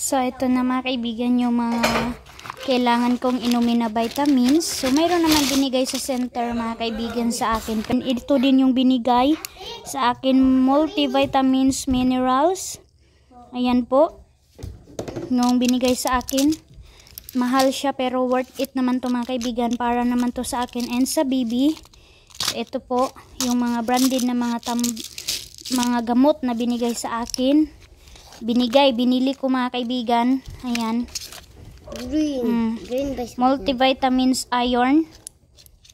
So, ito na mga kaibigan yung mga kailangan kong inumin na vitamins. So, mayroon naman binigay sa center mga kaibigan sa akin. Ito din yung binigay sa akin, multivitamins minerals. Ayan po. Yung binigay sa akin. Mahal siya pero worth it naman to mga kaibigan. Para naman to sa akin and sa baby. Ito po yung mga branded na mga gamot na binigay sa akin. Binili ko mga kaibigan. Ayan. Green Multivitamins iron.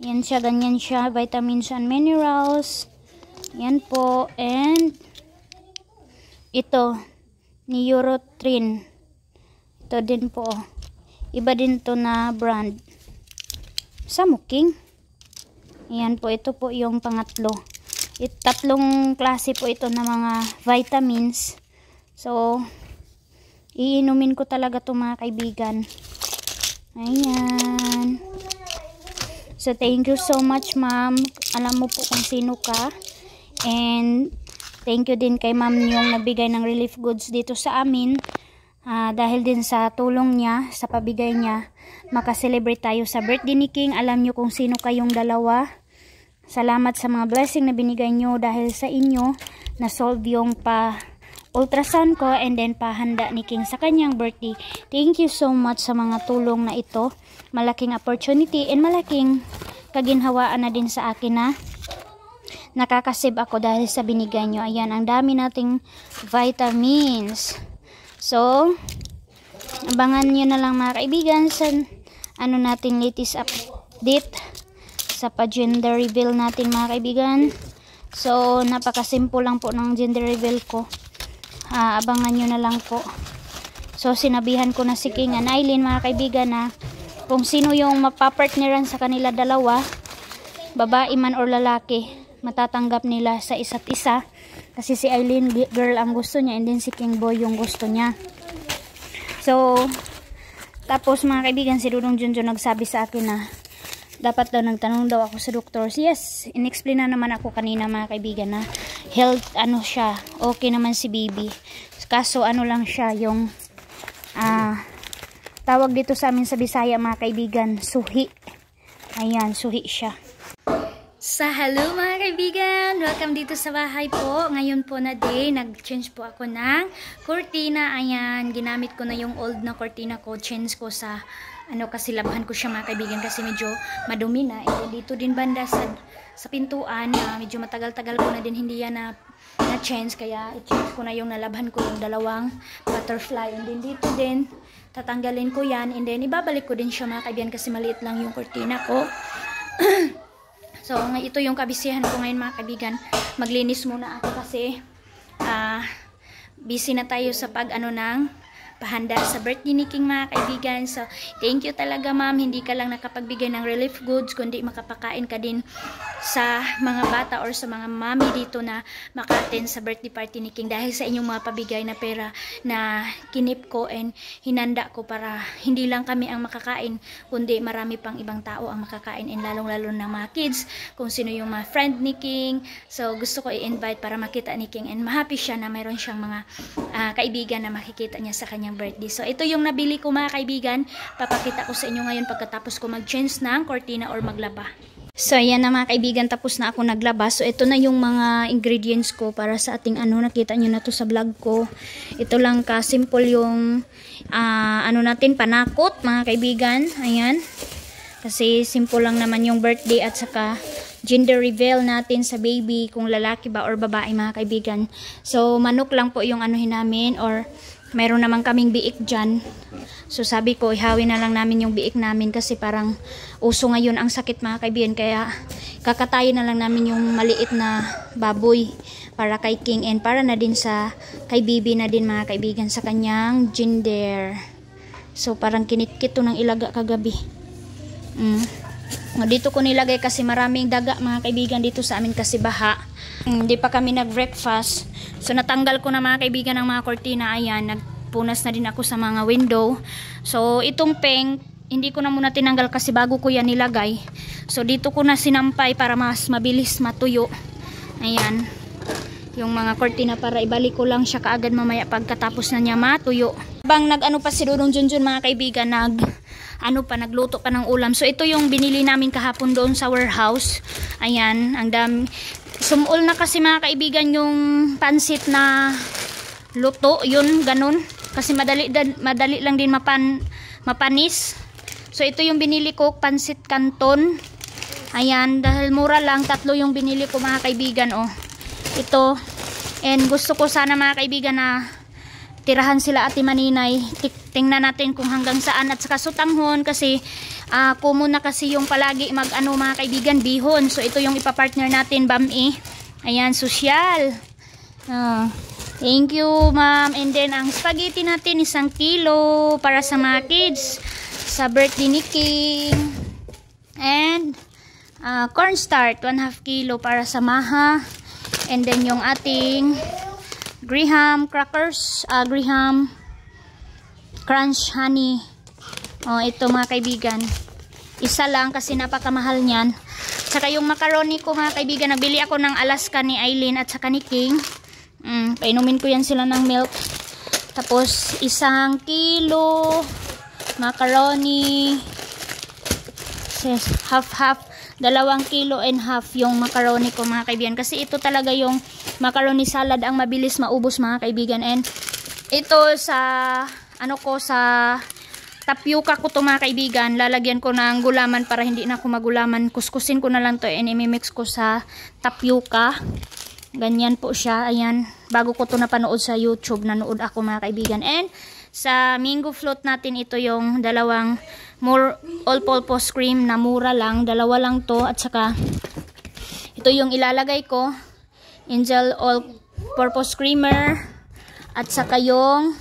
Yan siya, ganyan siya. Vitamins and minerals. Yan po. And ito, Neurotrin. Ito din po. Iba din to na brand. Samuking. Yan po. Ito po yung pangatlo. Tatlong klase po ito na mga vitamins. So, iinumin ko talaga to mga kaibigan. Ayan. So, thank you so much, ma'am. Alam mo po kung sino ka. And, thank you din kay ma'am yung nagbigay ng relief goods dito sa amin. Dahil din sa tulong niya, sa pabigay niya, makaselebrate tayo sa birthday ni King. Alam nyo kung sino kayong dalawa. Salamat sa mga blessing na binigay nyo. Dahil sa inyo, na-solve yung ultrasound ko and then pahanda ni King sa kanyang birthday. Thank you so much sa mga tulong na ito. Malaking opportunity and malaking kaginhawaan na din sa akin na nakakasave ako dahil sa binigay nyo. Ayan, ang dami nating vitamins. So, abangan nyo na lang mga kaibigan sa nating latest update sa pa-gender reveal natin mga kaibigan. So, napakasimple lang po ng gender reveal ko. Abangan nyo na lang po. So, sinabihan ko na si King and Aileen mga kaibigan na kung sino yung mapapartneran sa kanila dalawa, babae man or lalaki, matatanggap nila sa isa't isa. Kasi si Aileen girl ang gusto niya and then si King boy yung gusto niya. So, tapos mga kaibigan, si Dudong Junjun nagsabi sa akin na dapat daw nagtanong daw ako sa doktor. Yes, in-explain na naman ako kanina mga kaibigan na health, siya, okay naman si baby. Kaso lang siya, yung tawag dito sa amin sa Bisaya mga kaibigan, suhi. Ayan, suhi siya. Hello mga kaibigan, welcome dito sa bahay po. Ngayon po na day, nag-change po ako ng cortina. Ayan, ginamit ko na yung old na cortina ko, change ko sa kasi labhan ko siya mga kaibigan kasi medyo madumi na. And dito din banda sa pintuan, medyo matagal-tagal ko na din hindi yan na change, kaya i-change ko na yung nalabhan ko yung dalawang butterfly. And then dito din tatanggalin ko yan and then ibabalik ko din siya mga kaibigan kasi maliit lang yung cortina ko. So ito yung kabisihan ko ngayon mga kaibigan. Maglinis muna ako kasi busy na tayo sa ng pahanda sa birthday ni King mga kaibigan. So, thank you talaga ma'am. Hindi ka lang nakapagbigay ng relief goods, kundi makapakain ka din sa mga bata or sa mga mami dito na maka-attend sa birthday party ni King. Dahil sa inyong mga pabigay na pera na kinip ko and hinanda ko para hindi lang kami ang makakain, kundi marami pang ibang tao ang makakain and lalong-lalo ng mga kids, kung sino yung mga friend ni King. So, gusto ko i-invite para makita ni King and ma-happy siya na mayroon siyang mga kaibigan na makikita niya sa kanyang birthday. So, ito yung nabili ko mga kaibigan. Papakita ko sa inyo ngayon pagkatapos ko mag-change ng cortina or maglaba. So, ayan na mga kaibigan. Tapos na ako naglaba. So, ito na yung mga ingredients ko para sa ating nakita nyo na to sa vlog ko. Ito lang ka-simple yung natin, panakot mga kaibigan. Ayan. Kasi simple lang naman yung birthday at saka gender reveal natin sa baby, kung lalaki ba or babae mga kaibigan. So, manok lang po yung namin or meron naman kaming biik dyan. So sabi ko, ihawin na lang namin yung biik namin kasi parang uso ngayon ang sakit mga kaibigan. Kaya kakatayin na lang namin yung maliit na baboy para kay King and para na din kay Bibi na din mga kaibigan sa kanyang gender. So parang kinikit to ng ilaga kagabi. Dito ko nilagay kasi maraming daga mga kaibigan dito sa amin kasi baha. Hindi pa kami nag-breakfast. So natanggal ko na mga kaibigan ng mga cortina. Ayan, nagpunas na din ako sa mga window. So itong peng, hindi ko na muna tinanggal kasi bago ko yan nilagay. So dito ko na sinampay para mas mabilis matuyo. Ayan. yung mga kortina para ibalik ko lang siya kaagad mamaya pagkatapos na niya matuyo. Bang nag-ano pa si Dudong Junjun mga kaibigan, nagluto pa ng ulam. So ito yung binili namin kahapon doon sa warehouse. Ayan, ang dami. Sumul na kasi mga kaibigan yung pansit na luto, yun ganun. Kasi madali lang din mapanis. So ito yung binili ko, pansit canton. Ayan, dahil mura lang, 3 yung binili ko mga kaibigan, oh. Ito, and gusto ko sana mga kaibigan na tirahan sila Ate Maninay. Tingnan natin kung hanggang saan, at saka sutanghon kasi kumo na kasi yung palagi mag-ano mga kaibigan, bihon. So ito yung ipapartner natin, Bami. Ayan, sosyal. Thank you ma'am. And then ang spaghetti natin 1 kilo para sa mga kids sa birthday ni King. And cornstarch 1/2 kilo para sa Maha. And then yung ating Graham crackers, Graham crunch honey. Oh, ito mga kaibigan. Isa lang kasi napakamahal niyan. Saka yung macaroni ko mga kaibigan, nabili ako ng Alaska ni Aileen at saka ni King. Painumin ko yan sila ng milk. Tapos 1 kilo macaroni. Half. 2 kilo and half yung macaroni ko mga kaibigan. Kasi ito talaga yung macaroni salad ang mabilis maubos mga kaibigan. And ito sa sa tapioca ko to mga kaibigan. Lalagyan ko ng gulaman para hindi na ako magulaman. Kuskusin ko na lang to and imimix ko sa tapioca. Ganyan po siya. Ayan. Bago ko to napanood sa YouTube, nanood ako mga kaibigan. And sa mango float natin, ito yung 2 all-purpose cream na mura lang. 2 lang to. At saka ito yung ilalagay ko. Angel all-purpose creamer. At saka yung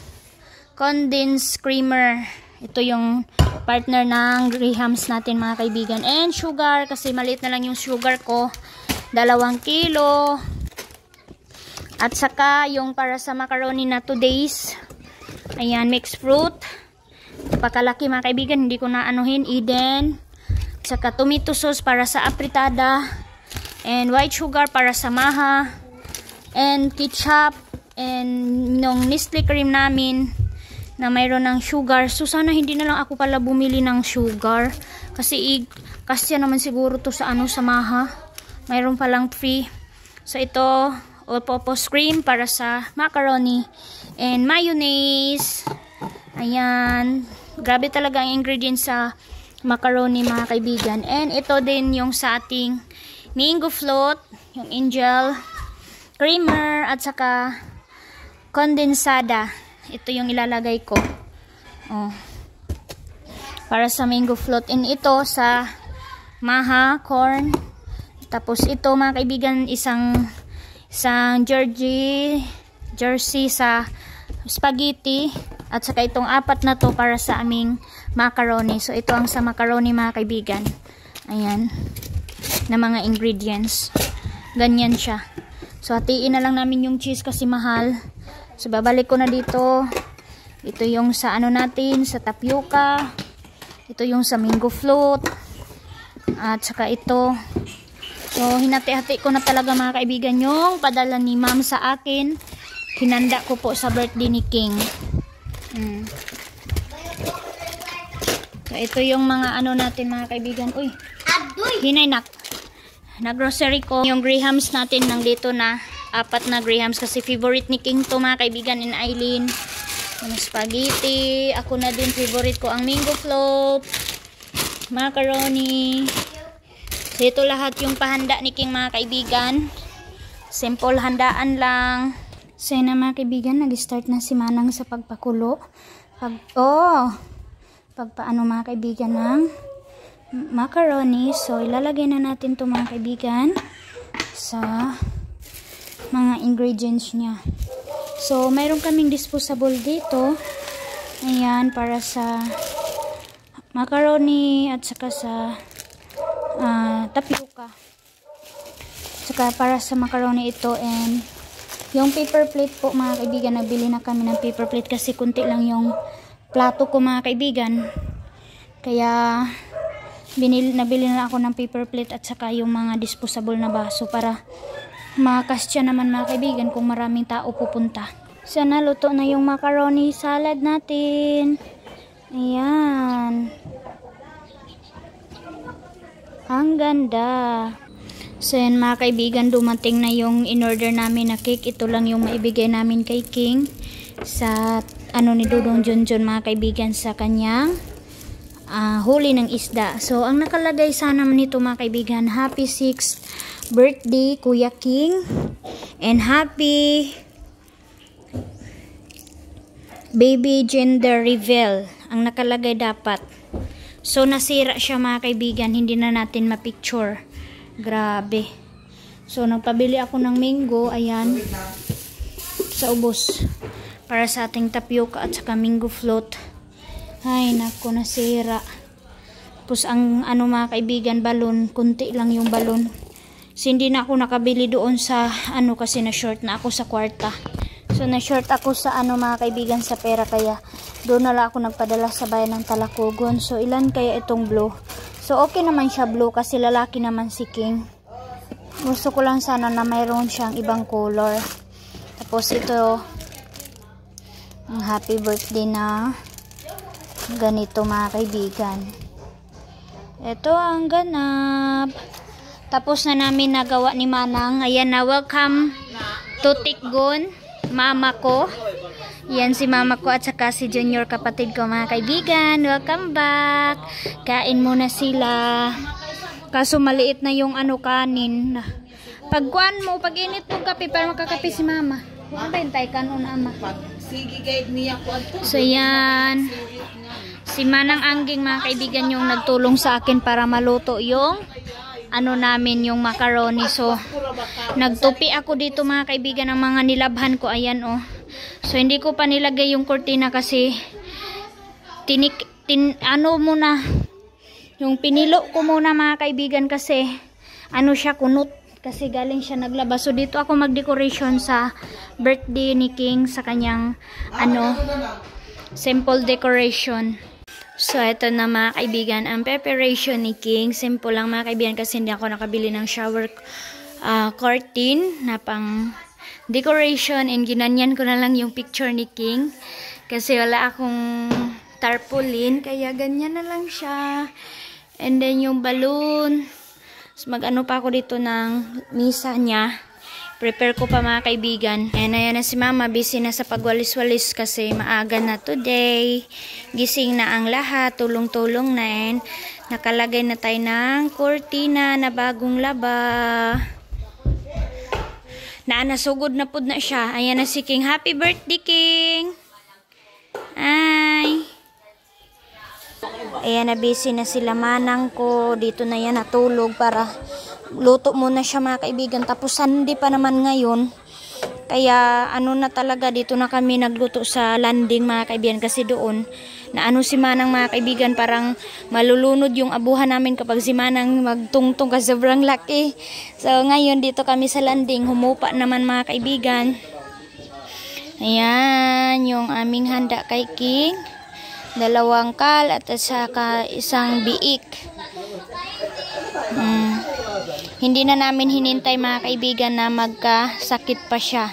condensed creamer. Ito yung partner ng Grahams natin mga kaibigan. And sugar, kasi maliit na lang yung sugar ko. 2 kilo. At saka yung para sa macaroni na 2 days. Ayan, mixed fruit. Pakalaki mga kaibigan, hindi ko na anuhin. Eden. At saka tomato sauce para sa apritada. And white sugar para sa Maha. And ketchup. And yung Nestle cream namin na mayroon ng sugar. So sana hindi na lang ako pala bumili ng sugar. Kasi naman siguro to sa sa Maha. Mayroon palang free. So ito, all-purpose cream para sa macaroni. And mayonnaise. Ayan. Grabe talaga ang ingredients sa macaroni mga kaibigan. And ito din yung sa ating mango float. Yung angel creamer. At saka condensada. Ito yung ilalagay ko. Oh. Para sa mango float. And ito sa Maha corn. Tapos ito mga kaibigan, isang jersey sa spaghetti. At saka itong 4 na to para sa aming macaroni. So ito ang sa macaroni mga kaibigan. Ayan. Na mga ingredients. Ganyan siya. So hatiin na lang namin yung cheese kasi mahal. So babalik ko na dito. Ito yung sa natin, sa tapioca. Ito yung sa mango float. At saka ito. So hinati-hati ko na talaga mga kaibigan yung padala ni ma'am sa akin. Hinanda ko po sa birthday ni King. So ito yung mga natin mga kaibigan. Uy, hinay nak. Na-grocery ko. Yung Grahams natin nandito na. 4 na Grahams kasi favorite ni King to mga kaibigan, in Aileen. Yung spaghetti. Ako na din favorite ko ang mango float. Macaroni. So ito lahat yung pahanda ni King mga kaibigan. Simple handaan lang. So yun na mga kaibigan, nag-start na si Manang sa pagpakulo. Pagpaano mga kaibigan ng macaroni. So ilalagay na natin to mga kaibigan sa mga ingredients niya. So mayroon kaming disposable dito. Ayan, para sa macaroni at saka sa tapioca. Saka para sa macaroni ito, and yung paper plate po mga kaibigan, nabili na kami ng paper plate kasi kunti lang yung plato ko mga kaibigan. Kaya nabili na ako ng paper plate at saka yung mga disposable na baso para makasya naman mga kaibigan kung maraming tao pupunta. So naluto na yung macaroni salad natin. Ayan. Ang ganda. So yan mga kaibigan, dumating na yung in-order namin na cake. Ito lang yung maibigay namin kay King sa ni Dudong Junjun mga kaibigan sa kanyang huli ng isda. So ang nakalagay sana nito mga kaibigan, happy 6th birthday Kuya King and happy baby gender reveal ang nakalagay dapat. So nasira siya mga kaibigan, hindi na natin ma-picture. Grabe. So nagpabili ako ng mango, ayan, sa ubos para sa ating tapioca at saka mango float. Ay nako, nasira. Tapos ang mga kaibigan, balon, kunti lang yung balon. So hindi na ako nakabili doon sa kasi na short na ako sa kwarta. So na short ako sa mga kaibigan sa pera, kaya doon na lang ako nagpadala sa bayan ng Talacogon. So ilan kaya itong blue? So okay naman siya blue kasi lalaki naman si King. Gusto ko lang sana na mayroon siyang ibang color. Tapos ito ang happy birthday na ganito mga kaibigan. Ito ang ganap. Tapos na namin nagawa ni Manang. Ayan na, welcome to Tikgon, mama ko. Yan si mama ko at saka si junior kapatid ko mga kaibigan. Welcome back. Kain muna sila. Kaso maliit na yung kanin. Pagkuan mo, pag init mo kape para makakape si mama. Mabentay ka nun ama. So yan. Si Manang Angging mga kaibigan yung nagtulong sa akin para maluto yung namin yung macaroni. So nagtupi ako dito mga kaibigan ng mga nilabhan ko. Ayan So hindi ko pa nilagay yung kurtina kasi muna yung pinilo ko muna mga kaibigan kasi siya kunot kasi galing siya naglabas. So dito ako mag-decoration sa birthday ni King sa kanyang simple decoration. So ito na mga kaibigan ang preparation ni King. Simple lang mga kaibigan kasi hindi ako nakabili ng shower curtain na pang decoration, and ginanyan ko na lang yung picture ni King kasi wala akong tarpaulin kaya ganyan na lang siya. And then yung balloon, mag pa ako dito ng misa niya, prepare ko pa mga kaibigan. And ayan na si mama, busy na sa pagwalis-walis kasi maaga na today. Gising na ang lahat, tulong-tulong na, and nakalagay na tayo ng kurtina na bagong laba. Nasugod na pud na siya. Ayan na si King. Happy birthday, King! Ay! Ayan na, busy na sila Manang ko. Dito na yan natulog para luto muna siya mga kaibigan. Tapos Sunday pa naman ngayon. Kaya na talaga, dito na kami nagluto sa landing mga kaibigan. Kasi doon, na si Manang mga kaibigan, parang malulunod yung abuhan namin kapag si Manang magtungtong kasi sobrang laki. So ngayon dito kami sa landing, humupa naman mga kaibigan. Ayan, yung aming handa kay King. 2 kal at saka isang biik. Hindi na namin hinintay mga kaibigan na magkasakit pa siya.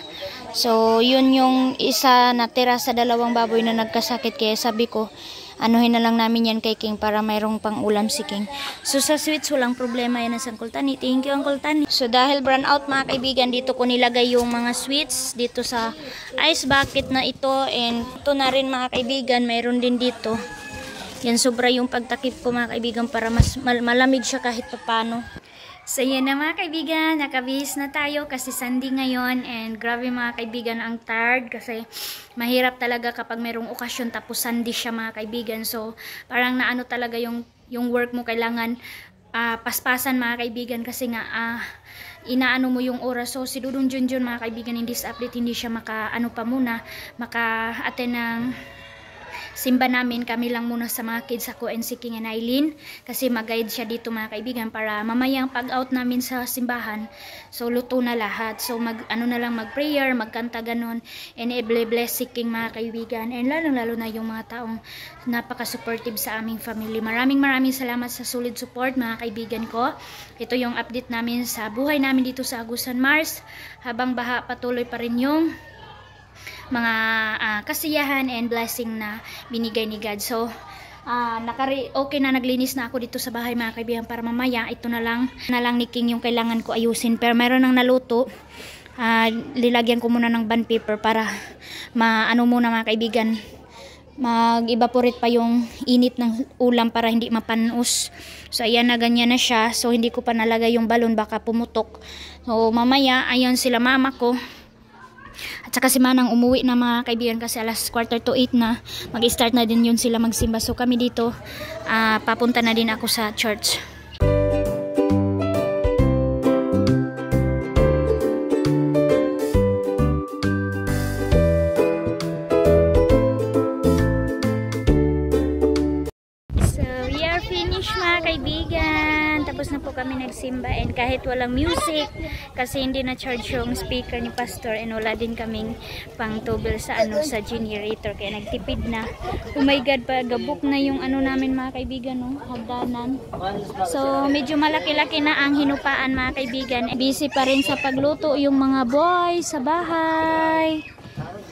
So yun yung isa natira sa 2 baboy na nagkasakit, kaya sabi ko anuhin na lang namin yan kay King para mayroong pang ulam si King. So sa sweets walang problema yan sa Uncle Tani. Thank you Uncle Tani. So dahil brown out mga kaibigan, dito ko nilagay yung mga sweets dito sa ice bucket na ito, and ito na rin mga kaibigan, mayroon din dito. Yan, sobra yung pagtakip ko mga kaibigan para mas malamig siya kahit papano. So yan na mga kaibigan, nakabihis na tayo kasi Sunday ngayon, and grabe mga kaibigan, ang tired kasi mahirap talaga kapag mayroong okasyon tapos Sunday siya mga kaibigan. So parang talaga yung work mo kailangan paspasan mga kaibigan kasi nga inaano mo yung oras. So si Dudong Junjun mga kaibigan, in this update hindi siya maka-attend ng simba namin, kami lang muna sa mga kids ako and si King and Eileen kasi mag-guide siya dito mga kaibigan para mamayang pag-out namin sa simbahan. So luto na lahat. So mag prayer, magkanta ganon and i-bless si King mga kaibigan. And lalo na yung mga taong napaka-supportive sa aming family. Maraming salamat sa solid support mga kaibigan ko. Ito yung update namin sa buhay namin dito sa Agusan Mars. Habang baha, patuloy pa rin yung mga kasiyahan and blessing na binigay ni God. So, okay na, naglinis na ako dito sa bahay mga kaibigan para mamaya ito na lang ni King yung kailangan ko ayusin. Pero mayroon nang naluto. Lilagyan ko muna ng bond paper para muna mga kaibigan, mag-evaporate pa yung init ng ulam para hindi mapanus. So ayan na, ganyan na siya. So hindi ko pa nalagay yung balon, baka pumutok. So mamaya, ayun sila mama ko at saka si Manang umuwi na mga kaibigan kasi alas 7:45 na. Mag-start na din yun sila magsimba. So kami dito, papunta na din ako sa church. Mga kaibigan, tapos na po kami nagsimba and kahit walang music kasi hindi na charge yung speaker ni pastor and wala din kaming pang tubel sa sa generator kaya nagtipid na. Oh my god, pagabok na yung namin mga kaibigan, no, hagdanan. So medyo malaki-laki na ang hinupaan mga kaibigan. Busy pa rin sa pagluto yung mga boys sa bahay.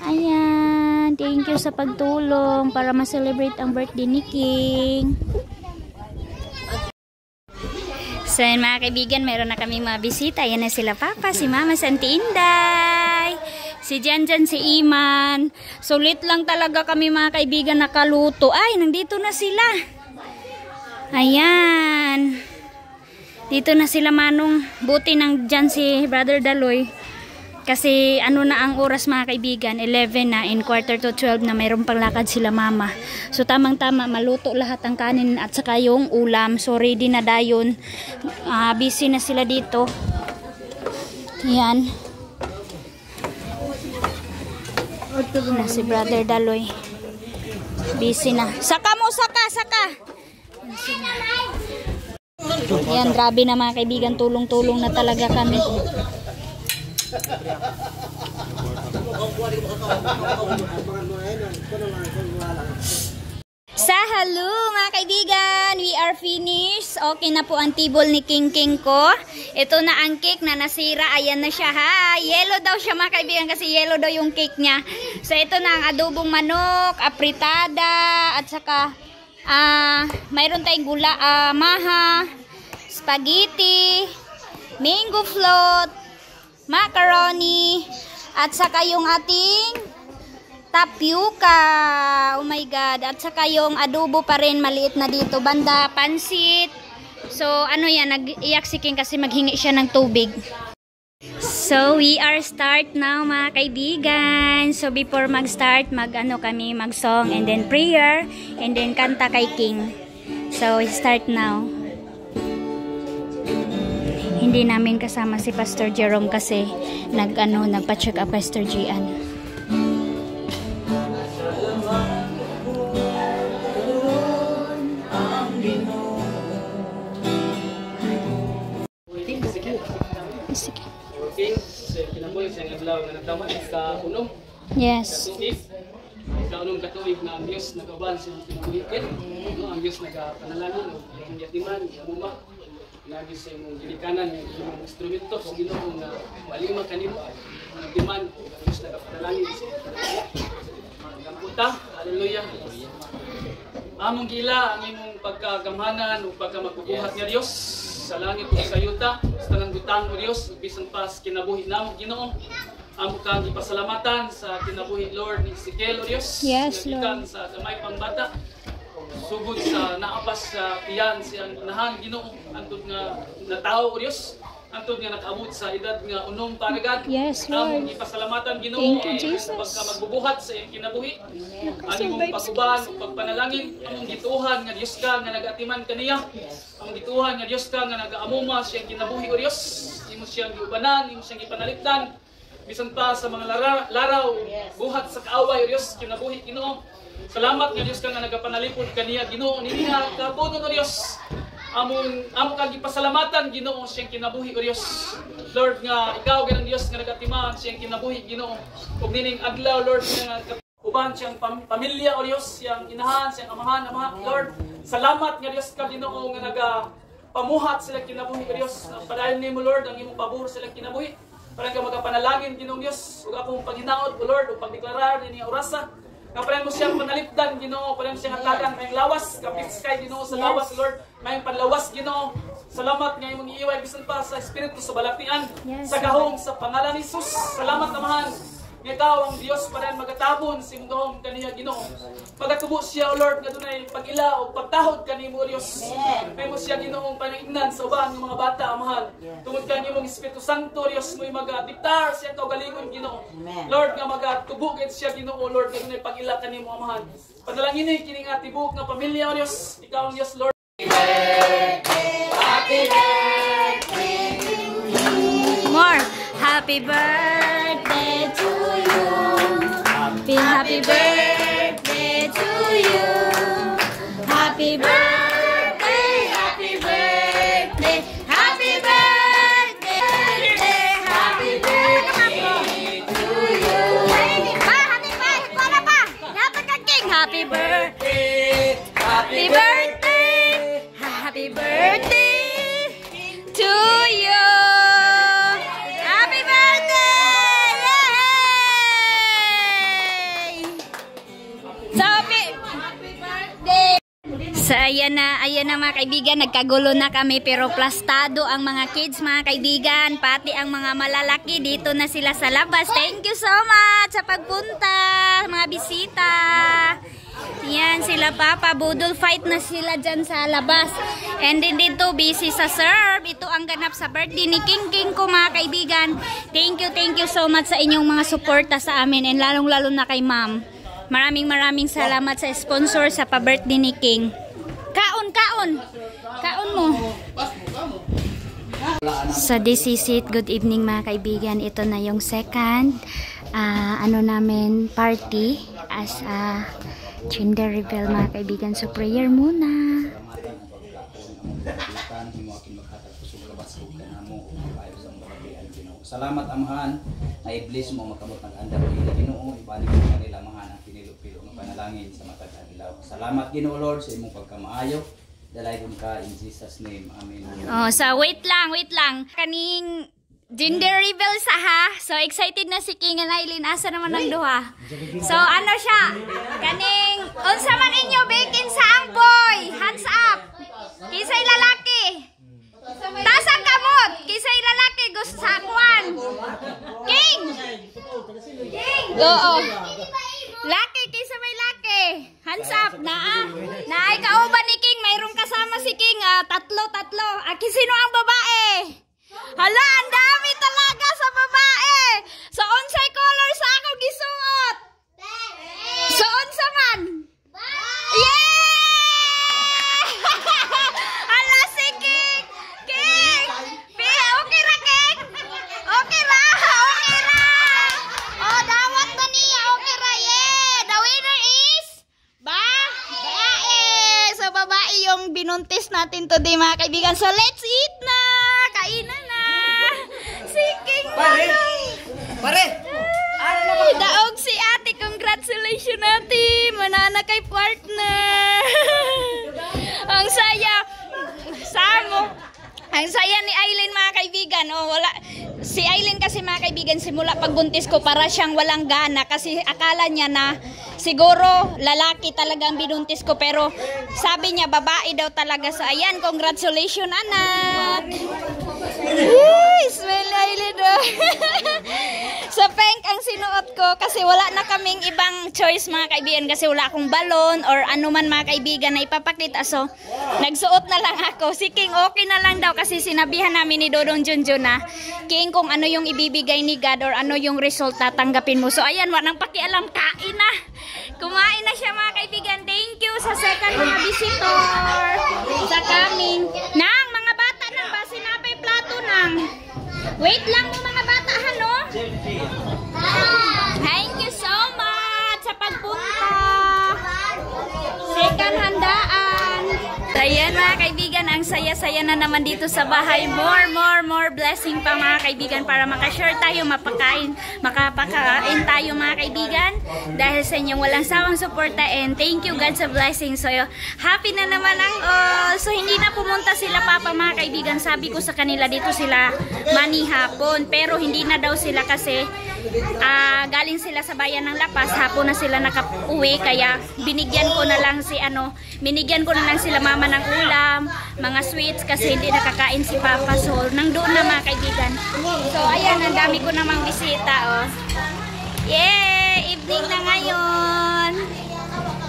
Ayan, thank you sa pagtulong para ma-celebrate ang birthday ni King. So yun mga kaibigan, meron na kami mga bisita. Yan na sila Papa, si Mama Santi Inday, si Janjan, si Iman. Sulit lang talaga kami mga kaibigan nakaluto. Ay, nandito na sila. Ayan. Dito na sila Manong. Buti nang dyan si Brother Daloy. Kasi na ang oras mga kaibigan, 11 na, in 11:45 na, mayroon pang lakad sila mama. So tamang-tama, maluto lahat ang kanin at saka yung ulam. So ready na dayon. Busy na sila dito. Yan. Na si Brother Daloy. Busy na. Saka mo, saka! Yan, grabe na mga kaibigan, tulong-tulong na talaga kami. Sa hello mga kaibigan, we are finished. Okay na po ang table ni King ko. Ito na ang cake na nasira. Ayan na siya ha. Yellow daw siya mga kaibigan kasi yellow daw yung cake niya. So ito na ang adobong manok, apritada, at saka mayroon tayong gula, maha, spaghetti, mango float, macaroni, at saka yung ating tapioca. Oh my god. At saka yung adobo pa rin, maliit na dito. Banda, pansit. So yan, nag-iyak si King kasi maghingi siya ng tubig. So we are start now mga kaibigan. So before mag-start, kami mag-song and then prayer and then kanta kay King. So we start now. Hindi namin kasama si Pastor Jerome kasi nagpa-check up Pastor Gian. Yes. Sa unong katuig na ang Diyos nagaban sa pinabuhikin, ang Diyos nagapanalangin, ang yatiman, ang umma, lagi sa imong gilikanan, yung instrumento sa Ginoo na malima kanimo, ang yatiman, ang Diyos nagapanalangin. Gamputa, haleluya. Among gila ang imong pagkagamhanan o pagkamagbubuhat nga Diyos sa langit o sa yuta, sa tanang butang o Diyos, bisan pa sa kinabuhi namo Ginoo. Amo kang ipasalamatan sa kinabuhi Lord ni Ezekiel o Diyos. Yes, Lord. Sa gamay pang bata. Sugod sa naapas sa tiyan siyang inahan Ginoo. Antod nga natao o Diyos. Antod nga nakaabot sa edad nga unong paragad. Yes, Lord. Among ipasalamatan Ginoo. Thank you, Jesus. Pagka magbubuhat sa iyong kinabuhi. Ani mong pagkubahan o pagpanalangin. Among gituhan nga Diyos ka nga nag-atiman kaniya. Among gituhan nga Diyos ka nga nag-aamuma siyang kinabuhi o Diyos. Imo siyang giubanan, imo siyang ipanaligdan. bisan pa sa mga laraw, buhat sa kaaway, O Diyos, kinabuhi, Ginoo. Salamat nga Diyos ka nga nagapanalipod kaniya, Ginoo, nini nga kabunon, O Diyos. Among kang ipasalamatan, Ginoo, siyang kinabuhi, O Diyos. Lord, nga ikaw ganang Diyos nga nagatiman siyang kinabuhi, Ginoo. Ug nining adlaw, Lord, nga uban siyang pamilya, O Diyos, siyang inahan, siyang amahan, Lord. Salamat nga Diyos ka, Ginoo, nga pamuhat sila kinabuhi, O Diyos. Padayon nimo, Lord, ang imong pabor sila kinabuhi. Para ka magapanalangin, Ginoong Diyos. Ug akong paghinaot, O Lord, ug pagdeklarar din nga orasa. Kapalan mo siyang panalipdan, Ginoo. Palan mo siyang hatagan, may lawas. Kapiskay, Ginoo, sa lawas, Lord. May panlawas, Ginoo. Salamat nga imong iiway bisan pa sa Espiritu, sa balaktian, sa gahong, sa pangalan ni Jesus. Salamat amahan. Nga ikaw ang Diyos pa rin magatabon sa imong gahong kaniya, Ginoo. Pagatubo siya, O Lord, nga dunay pag-ila o pagtahod kanimo, O Diyos. May mo siya, Ginoong paningnan sa uban ng mga bata, amahan. Tungod ka nimong Espiritu Santo, Diyos, mo'y mag-diktar siya kaugalingon, Ginoo. Lord, nga magatubugit siya, Ginoo, Lord, nga dunay pag-ila kanimo, amahan. Panalangin ni kining atibuk nga pamilya, O Diyos. Ikaw ang Diyos, Lord. Happy birthday to you. More. Happy birthday to you. Happy birthday to you. Happy birthday, happy birthday, happy birthday, happy birthday to you. Happy birthday, happy birthday, happy birthday to you. Happy birthday! Yay! So, so ayan na mga kaibigan, nagkagulo na kami pero plastado ang mga kids, mga kaibigan, pati ang mga malalaki dito na sila sa labas. Thank you so much sa pagpunta, mga bisita. Yan sila Papa, budol fight na sila dyan sa labas. And then dito busy sa serve. Ito ang ganap sa birthday ni King King ko, mga kaibigan. Thank you so much sa inyong mga suporta sa amin, and lalong lalo na kay ma'am. Maraming salamat sa sponsor sa pa-birthday ni King. Kaon mo. So this is it. Good evening mga kaibigan. Ito na yung second namin party as a gender reveal, mga kaibigan. So prayer muna. Salamat amahan na i-bless mo makamot ng andar nila Ginoo, ibalik mo kanila amahan ang pinilo-pilo ng panalangin sa matag adlaw. Salamat Ginoo Lord sa imong pagkamaayo. Dalaygon ka in Jesus name. Amen. Oh, so wait lang. Kaning gender reveal sa ha. So excited na si King and Aileen. Asa naman ang duha? So ano siya? Kaning unsa man inyo baking sa ang boy? Hands up. Kisay lalaki. Taas ang kamot. Kisay lalaki gusto sa kuan. King. Oo. Laki kisa may laki. Hands up na. Naay kauban ni King, mayroong kasama si King, tatlo. Sino ang babae? Hala, ang dami talaga sa babae. So unsay color sa ako gisuot? So unsa man? Yeah! Hala si King. Okay ra King? Okay ra. Oh, dawat na niya. Okay ra. Yeah. The winner is babae. So babae yung binuntis natin today, mga kaibigan. So let's eat na. Kainan na. Si King. Pare. Daog si ate. Congratulations ate. Manana kay partner. Ang saya. Samo. Ang saya ni Aileen, mga kaibigan. Oh, wala. Si Aileen kasi, mga kaibigan, simula pagbuntis ko para siyang walang gana kasi akala niya na siguro lalaki talaga ang binuntis ko, pero sabi niya babae daw talaga. So ayan, congratulations anak. Smell Aileen. So pink ang sinuot ko kasi wala na kaming ibang choice, mga kaibigan, kasi wala akong balon or ano man, mga kaibigan, na ipapakita. So nagsuot na lang ako. Si King okay na lang daw kasi sinabihan namin ni Dodong Junjun na, King, kung ano yung ibibigay ni God or ano yung result, tatanggapin mo. So ayan, walang pakialam, kain na. Kumain na siya, mga kaibigan. Thank you sa second mga visitor sa coming. Nang mga bata nang ba sinapay plato nang. Wait lang mo mga bata, no? ang saya-saya na naman dito sa bahay. More blessing pa mga kaibigan para makashare tayo, makapakain tayo mga kaibigan. Dahil sa inyong walang sawang suporta and thank you God sa blessing. So happy na naman ang all. So hindi na pumunta sila papa mga kaibigan. Sabi ko sa kanila dito sila manihapon. Pero hindi na daw sila kasi galing sila sa bayan ng Lapas. Hapon na sila nakauwi. Kaya binigyan ko na lang sila mama ng ulam, mga sweets kasi hindi nakakain si papa. So nangdoon na mga kaibigan. So ayan, ang dami ko namang bisita oh. Yay! Evening na ngayon.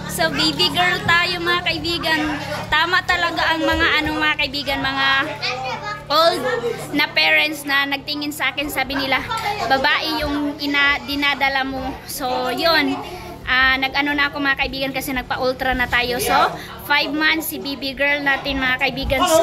So baby girl tayo mga kaibigan. Tama talaga ang mga mga kaibigan, mga old na parents na nagtingin sa akin, sabi nila babae yung dinadala mo. So yun, nag-ano na ako mga kaibigan kasi nagpa-ultra na tayo. So 5 months si baby girl natin mga kaibigan. So